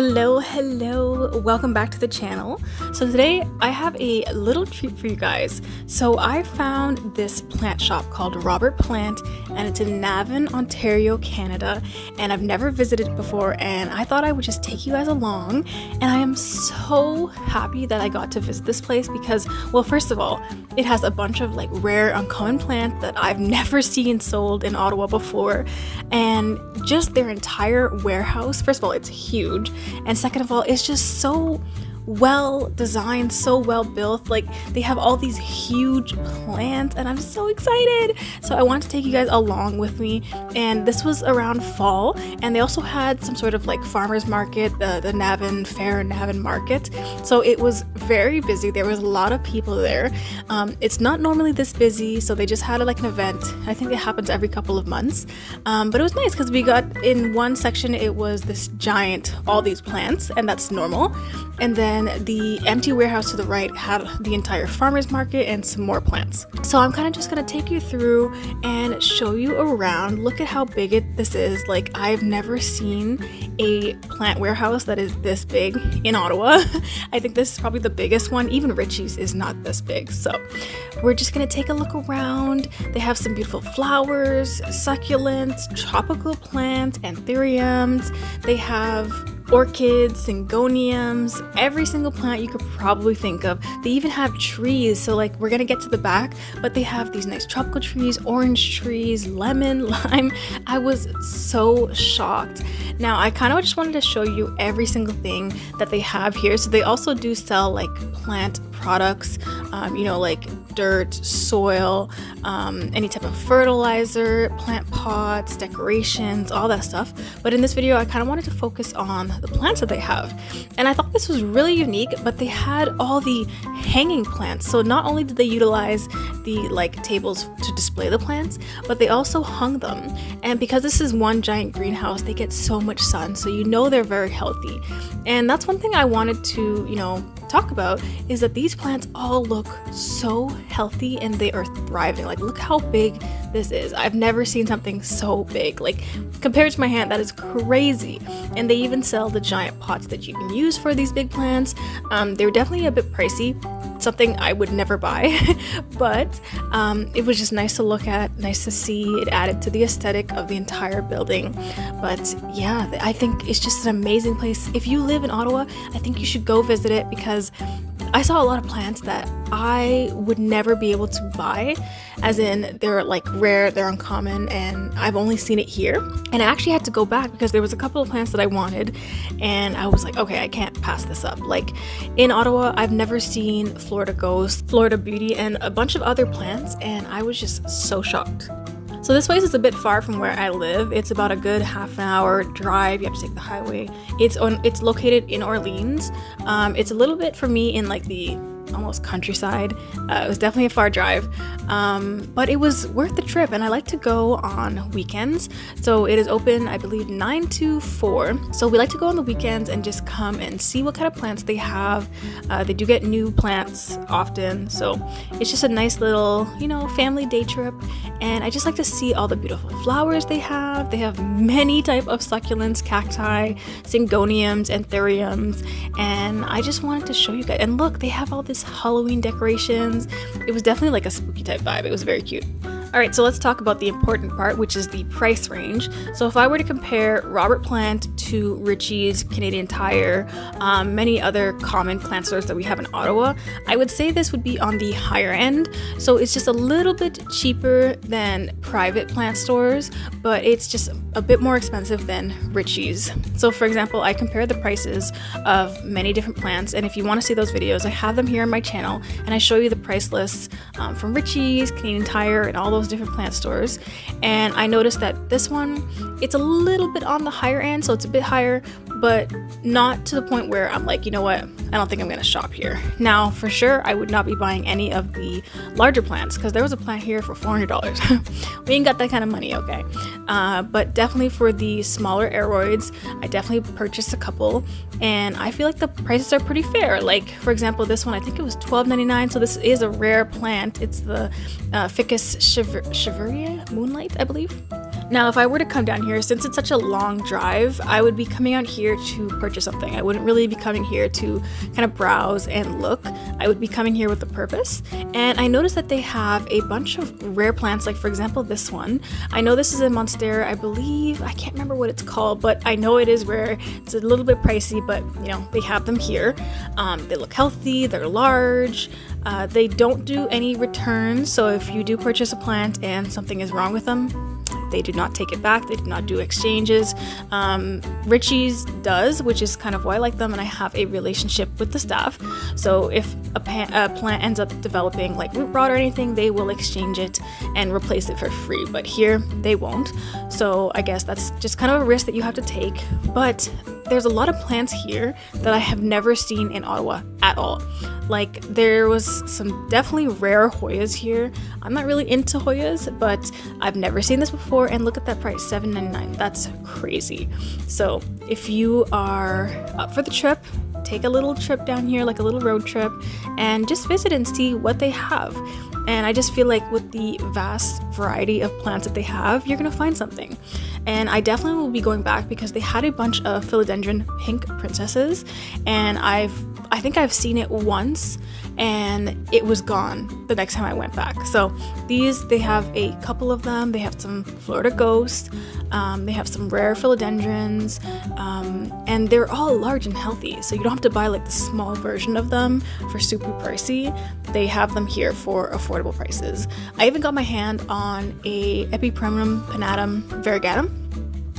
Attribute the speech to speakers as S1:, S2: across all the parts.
S1: Hello, welcome back to the channel. So today I have a little treat for you guys. So I found this plant shop called Robert Plant, and it's in Navan, Ontario, Canada, and I've never visited it before, and I thought I would just take you guys along. And I am so happy that I got to visit this place because, well, first of all, it has a bunch of like rare uncommon plants that I've never seen sold in Ottawa before, and just their entire warehouse. First of all, it's huge, and second of all, it's just so well designed, so well built. Like, they have all these huge plants and I'm so excited. So I want to take you guys along with me, and this was around fall, and they also had some sort of like farmers market, the NAVAN fair, NAVAN market. So it was very busy. There was a lot of people there. It's not normally this busy, so they just had like an event. I think it happens every couple of months, but it was nice because we got in one section, it was this giant, all these plants, and that's normal. And then the empty warehouse to the right had the entire farmers market and some more plants. So I'm kind of just gonna take you through and show you around. Look at how big this is. Like, I've never seen a plant warehouse that is this big in Ottawa. I think this is probably the biggest one. Even Richie's is not this big. So we're just gonna take a look around. They have some beautiful flowers, succulents, tropical plants, anthuriums. They have orchids, syngoniums, every single plant you could probably think of. They even have trees, so like, we're gonna get to the back, but they have these nice tropical trees, orange trees, lemon, lime. I was so shocked. Now, I kind of just wanted to show you every single thing that they have here. So they also do sell like plant products, like dirt, soil, any type of fertilizer, plant pots, decorations, all that stuff. But in this video, I kind of wanted to focus on the plants that they have. And I thought this was really unique, but they had all the hanging plants. So not only did they utilize the like tables to display the plants, but they also hung them. And because this is one giant greenhouse, they get so much sun, so they're very healthy. And that's one thing I wanted to, talk about, is that these plants all look so healthy and they are thriving. Like, look how big this is. I've never seen something so big. Like, compared to my hand, that is crazy. And they even sell the giant pots that you can use for these big plants. They're definitely a bit pricey, something I would never buy, but it was just nice to look at, nice to see. It added to the aesthetic of the entire building. But yeah, I think it's just an amazing place. If you live in Ottawa, I think you should go visit it, because I saw a lot of plants that I would never be able to buy, as in they're like rare, they're uncommon, and I've only seen it here. And I actually had to go back because there was a couple of plants that I wanted, and I was like, okay, I can't pass this up. Like, in Ottawa, I've never seen Florida Ghost, Florida Beauty, and a bunch of other plants, and I was just so shocked. So this place is a bit far from where I live. It's about a good half an hour drive. You have to take the highway. It's located in Orleans. It's a little bit for me in like the almost countryside. It was definitely a far drive, but it was worth the trip, and I like to go on weekends. So it is open, I believe, 9 to 4. So we like to go on the weekends and just come and see what kind of plants they have. They do get new plants often, so it's just a nice little, family day trip. And I just like to see all the beautiful flowers they have. They have many type of succulents, cacti, syngoniums, anthuriums, and I just wanted to show you guys. And look, they have all this Halloween decorations. It was definitely like a spooky type vibe. It was very cute. All right, so let's talk about the important part, which is the price range. So if I were to compare Robert Plant to Richie's, Canadian Tire, many other common plant stores that we have in Ottawa, I would say this would be on the higher end. So it's just a little bit cheaper than private plant stores, but it's just a bit more expensive than Richie's. So for example, I compare the prices of many different plants, and if you want to see those videos, I have them here on my channel, and I show you the price lists from Richie's, Canadian Tire, and all those different plant stores. And I noticed that this one, it's a little bit on the higher end, so it's a bit higher, but not to the point where I'm like, you know what, I don't think I'm gonna shop here. Now, for sure, I would not be buying any of the larger plants, because there was a plant here for $400. We ain't got that kind of money, okay? But definitely for the smaller aroids, I definitely purchased a couple, and I feel like the prices are pretty fair. Like, for example, this one, I think it was $12.99, so this is a rare plant. It's the Ficus Cheveria Moonlight, I believe. Now, if I were to come down here, since it's such a long drive, I would be coming out here to purchase something. I wouldn't really be coming here to kind of browse and look. I would be coming here with a purpose. And I noticed that they have a bunch of rare plants, like for example, this one. I know this is a monstera, I believe. I can't remember what it's called, but I know it is rare. It's a little bit pricey, but you know, they have them here. They look healthy, they're large. They don't do any returns, so if you do purchase a plant and something is wrong with them, they do not take it back. They do not do exchanges. Richie's does, which is kind of why I like them, and I have a relationship with the staff. So if a plant ends up developing like root rot or anything, they will exchange it and replace it for free. But here, they won't. So I guess that's just kind of a risk that you have to take. But there's a lot of plants here that I have never seen in Ottawa at all. Like there was some definitely rare Hoyas here. I'm not really into Hoyas, but I've never seen this before, and look at that price, $7.99. That's crazy. So if you are up for the trip, take a little trip down here, like a little road trip, and just visit and see what they have. And I just feel like with the vast variety of plants that they have, you're gonna find something. And I definitely will be going back because they had a bunch of philodendron pink princesses, and I think I've seen it once and it was gone the next time I went back. So these, they have a couple of them. They have some Florida ghosts, they have some rare philodendrons, and they're all large and healthy, so you don't have to buy like the small version of them for super pricey. They have them here for affordable prices. I even got my hand on a Epipremnum pinnatum variegatum,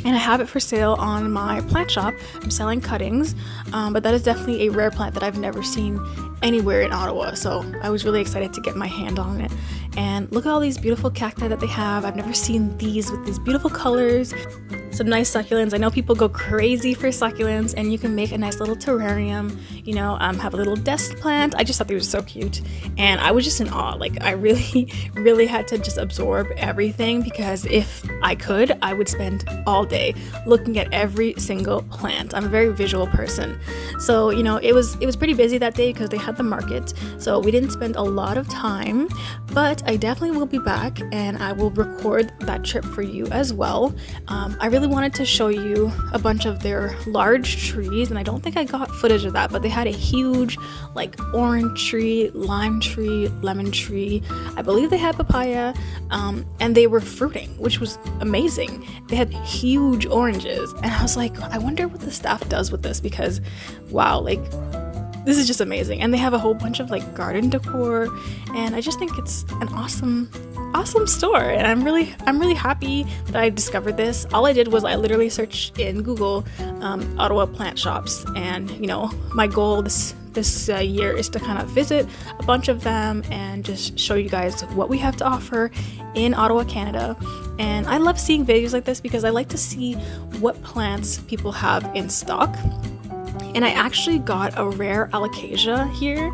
S1: and I have it for sale on my plant shop. I'm selling cuttings, but that is definitely a rare plant that I've never seen anywhere in Ottawa, so I was really excited to get my hand on it. And look at all these beautiful cacti that they have. I've never seen these with these beautiful colors. Some nice succulents. I know people go crazy for succulents, and you can make a nice little terrarium, you know, have a little desk plant. I just thought they were so cute, and I was just in awe. Like I really had to just absorb everything, because if I could, I would spend all day looking at every single plant. I'm a very visual person, so you know, it was pretty busy that day because they had the market, so we didn't spend a lot of time. But I definitely will be back, and I will record that trip for you as well. I really wanted to show you a bunch of their large trees, and I don't think I got footage of that, but they had a huge like orange tree, lime tree, lemon tree. I believe they had papaya, and they were fruiting, which was amazing. They had huge oranges, and I was like, I wonder what the staff does with this, because wow, like this is just amazing. And they have a whole bunch of like garden decor, and I just think it's an awesome store, and I'm really happy that I discovered this. All I did was I literally searched in Google Ottawa plant shops, and you know, my goal this year is to kind of visit a bunch of them and just show you guys what we have to offer in Ottawa, Canada. And I love seeing videos like this because I like to see what plants people have in stock. And I actually got a rare alocasia here.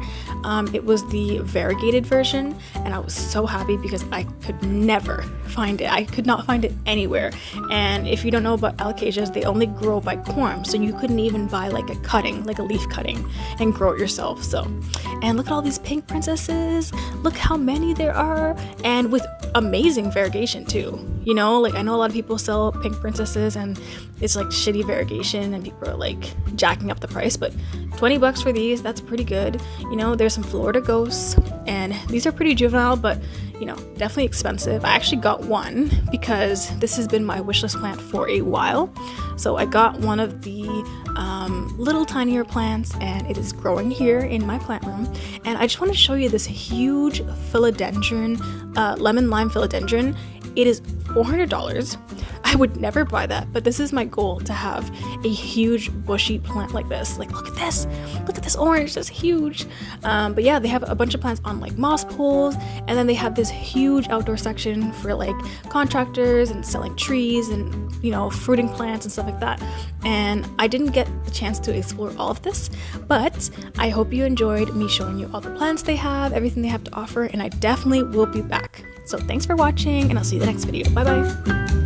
S1: It was the variegated version, and I was so happy because I could never find it. I could not find it anywhere. And if you don't know about alocasias, they only grow by corm, so you couldn't even buy like a cutting, like a leaf cutting, and grow it yourself. So, and look at all these pink princesses. Look how many there are, and with amazing variegation too. You know, like I know a lot of people sell pink princesses and it's like shitty variegation, and people are like jacking up the price, but $20 for these, that's pretty good. You know, there's some Florida ghosts, and these are pretty juvenile, but you know, definitely expensive. I actually got one because this has been my wishlist plant for a while. So I got one of the little tinier plants, and it is growing here in my plant room. And I just want to show you this huge philodendron, lemon lime philodendron. It is $400. I would never buy that, but this is my goal, to have a huge bushy plant like this. Like, look at this orange, that's huge. But yeah, they have a bunch of plants on like moss poles, and then they have this huge outdoor section for like contractors and selling trees and, you know, fruiting plants and stuff like that. And I didn't get the chance to explore all of this, but I hope you enjoyed me showing you all the plants they have, everything they have to offer, and I definitely will be back. So thanks for watching, and I'll see you in the next video. Bye bye.